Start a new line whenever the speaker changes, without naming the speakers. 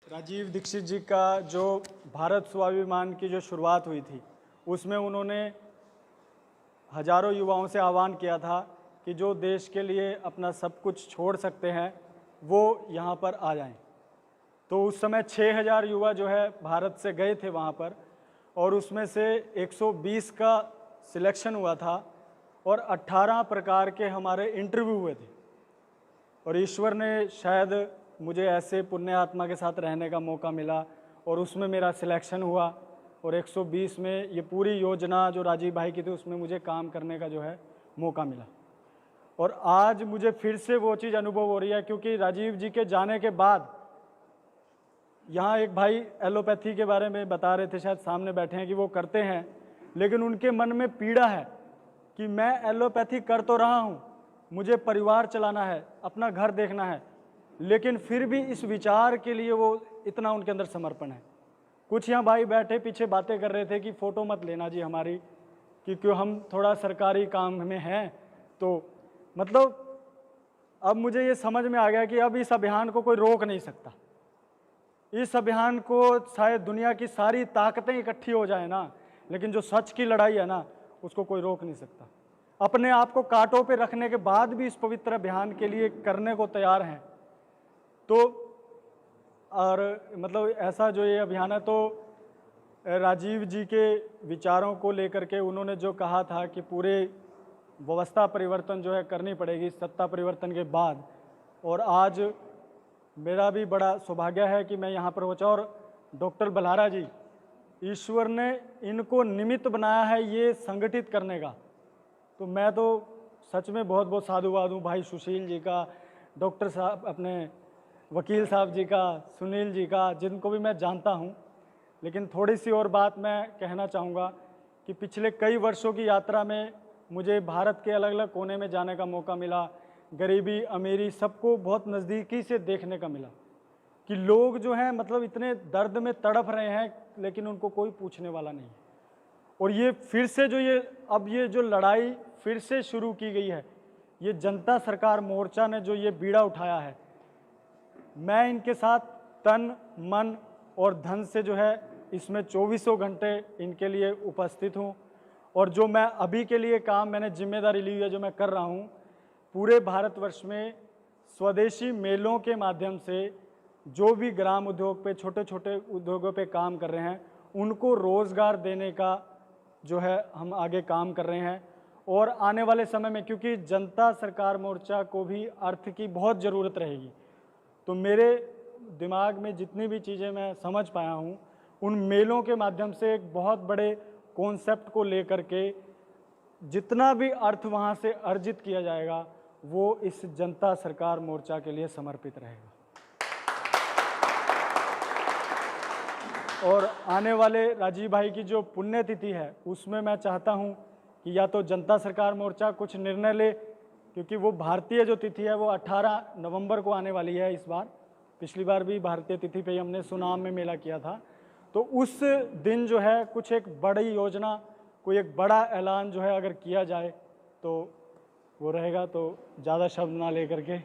राजीव दीक्षित जी का जो भारत स्वाभिमान की जो शुरुआत हुई थी, उसमें उन्होंने हजारों युवाओं से आह्वान किया था कि जो देश के लिए अपना सब कुछ छोड़ सकते हैं वो यहाँ पर आ जाएं। तो उस समय 6000 युवा जो है भारत से गए थे वहाँ पर, और उसमें से 120 का सिलेक्शन हुआ था और 18 प्रकार के हमारे इंटरव्यू हुए थे। और ईश्वर ने शायद मुझे ऐसे पुण्य आत्मा के साथ रहने का मौका मिला और उसमें मेरा सिलेक्शन हुआ, और 120 में ये पूरी योजना जो राजीव भाई की थी उसमें मुझे काम करने का जो है मौका मिला। और आज मुझे फिर से वो चीज़ अनुभव हो रही है, क्योंकि राजीव जी के जाने के बाद यहाँ एक भाई एलोपैथी के बारे में बता रहे थे, शायद सामने बैठे हैं, कि वो करते हैं, लेकिन उनके मन में पीड़ा है कि मैं एलोपैथी कर तो रहा हूँ, मुझे परिवार चलाना है, अपना घर देखना है, लेकिन फिर भी इस विचार के लिए वो इतना उनके अंदर समर्पण है। कुछ यहाँ भाई बैठे पीछे बातें कर रहे थे कि फ़ोटो मत लेना जी हमारी, क्योंकि हम थोड़ा सरकारी काम में हैं। तो मतलब अब मुझे ये समझ में आ गया कि अब इस अभियान को कोई रोक नहीं सकता। इस अभियान को शायद दुनिया की सारी ताकतें इकट्ठी हो जाए ना, लेकिन जो सच की लड़ाई है ना, उसको कोई रोक नहीं सकता। अपने आप को कांटों पे रखने के बाद भी इस पवित्र अभियान के लिए करने को तैयार हैं। तो और मतलब ऐसा जो ये अभियान है, तो राजीव जी के विचारों को लेकर के उन्होंने जो कहा था कि पूरे व्यवस्था परिवर्तन जो है करनी पड़ेगी सत्ता परिवर्तन के बाद, और आज मेरा भी बड़ा सौभाग्य है कि मैं यहाँ पर पहुँचा। और डॉक्टर बल्हारा जी, ईश्वर ने इनको निमित्त बनाया है ये संगठित करने का, तो मैं तो सच में बहुत बहुत साधुवाद हूँ भाई सुशील जी का, डॉक्टर साहब अपने वकील साहब जी का, सुनील जी का, जिनको भी मैं जानता हूँ। लेकिन थोड़ी सी और बात मैं कहना चाहूँगा कि पिछले कई वर्षों की यात्रा में मुझे भारत के अलग अलग कोने में जाने का मौका मिला, गरीबी अमीरी सबको बहुत नज़दीकी से देखने का मिला कि लोग जो हैं मतलब इतने दर्द में तड़प रहे हैं, लेकिन उनको कोई पूछने वाला नहीं है। और ये फिर से जो ये जो लड़ाई फिर से शुरू की गई है, ये जनता सरकार मोर्चा ने जो ये बीड़ा उठाया है, मैं इनके साथ तन मन और धन से जो है इसमें 24 घंटे इनके लिए उपस्थित हूँ। और जो मैं अभी के लिए काम मैंने जिम्मेदारी ली है, जो मैं कर रहा हूँ, पूरे भारतवर्ष में स्वदेशी मेलों के माध्यम से जो भी ग्राम उद्योग पे, छोटे छोटे उद्योगों पे काम कर रहे हैं, उनको रोज़गार देने का जो है हम आगे काम कर रहे हैं। और आने वाले समय में, क्योंकि जनता सरकार मोर्चा को भी अर्थ की बहुत ज़रूरत रहेगी, तो मेरे दिमाग में जितनी भी चीज़ें मैं समझ पाया हूँ, उन मेलों के माध्यम से एक बहुत बड़े कॉन्सेप्ट को लेकर के जितना भी अर्थ वहाँ से अर्जित किया जाएगा वो इस जनता सरकार मोर्चा के लिए समर्पित रहेगा। और आने वाले राजीव भाई की जो पुण्यतिथि है, उसमें मैं चाहता हूँ कि या तो जनता सरकार मोर्चा कुछ निर्णय ले, क्योंकि वो भारतीय जो तिथि है वो 18 नवंबर को आने वाली है इस बार। पिछली बार भी भारतीय तिथि पे हमने सुनाम में मेला किया था। तो उस दिन जो है कुछ एक बड़ी योजना, कोई एक बड़ा ऐलान जो है अगर किया जाए तो वो रहेगा। तो ज़्यादा शब्द ना लेकर के